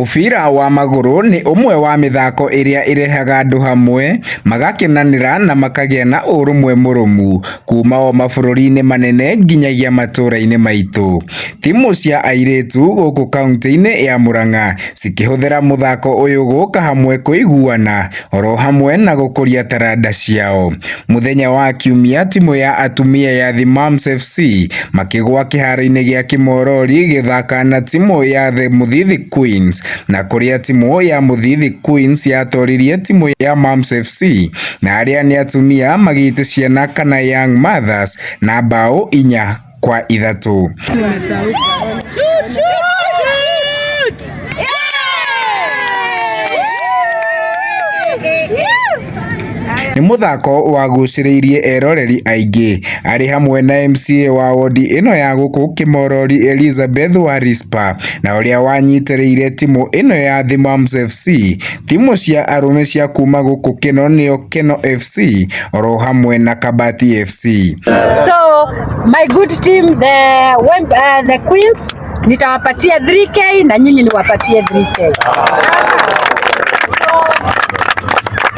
Mubira wa maguru ni umwe wa mithako iria irehaga andu hamwe magakenanira na makagia na urumwe murumu kuma o mabururi-ini manene nginyagia matura-ini maitu. Timu cia airitu guku kaunti-ini ya Murang'a cikihuthira muthako uyu guka hamwe kuiguana oro hamwe na gukuria taranda ciao. Muthenya wa Kiumia timu ya atumia ya The Moms FC makigwa kiharo-ini gia Kimorori githaka na timu ya The Muthithi Queens, na kuria timu ya Muthithi Queens yatoririe timu ya Moms FC na aria ni atumia magite ciana kana Young Mothers na bao 4-3. Ni muthako waguciriirie eroreri aingi ari hamwe na MCA wa wodi ino ya guku Kimorori Elizabeth Warispa na uria wanyitiriire timu ino ya The Moms FC. Timu cia arume cia kuma guku Keno nio Keno FC oro hamwe na Kabati FC. So my good team the Queens nitawapatia 3K na nyinyi niwapatie 3K.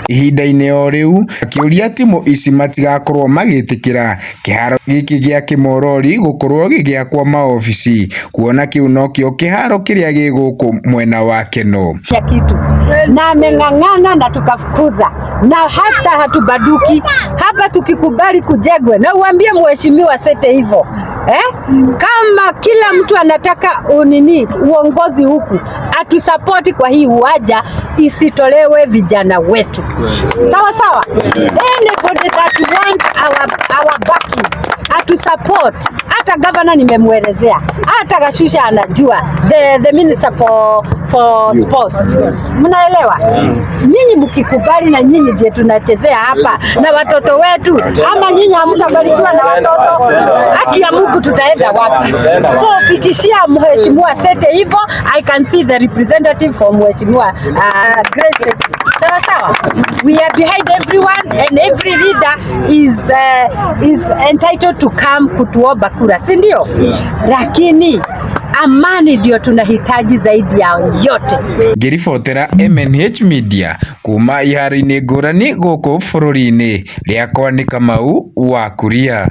Ihinda-ini o riu akiuria timu ici matigakorwo magitikira kiharo giki gia Kimorori gukorwo gigiakwa maofici kuona kiu nokio kiharo kiria giguku mwena wa Keno. Kitu na ameng'ang'ana na tukafukuza na hata hatubaduki hapa, tukikubali kujegwe na uambie mheshimiwa sete hivyo kama kila mtu anataka uongozi huku atusapoti kwa hii uwaja isitolewe vijana wetu. Sawa sawa. Anybody that want our backing atusupport. Hata governor nimemwelezea, hata Gashusha anajua, the minister for sports. Mnaelewa? Nyinyi mkikubali na nyinyi je tunachezea hapa na watoto wetu, ama nyinyi hamtabarikiwa na watoto, haki ya Mungu tutaenda wapi? So fikishia mheshimiwa sete hivyo. I can see the representative for mheshimiwa Grace. Sawa sawa. We are behind everyone and every leader is entitled to come kutuomba kura, si ndio? Lakini amani ndio tunahitaji zaidi ya yote. Ngiribotera MNH Media kuma iharo-ini ngurani guku bururi-ini riakwa ni Kamau wa Kuria.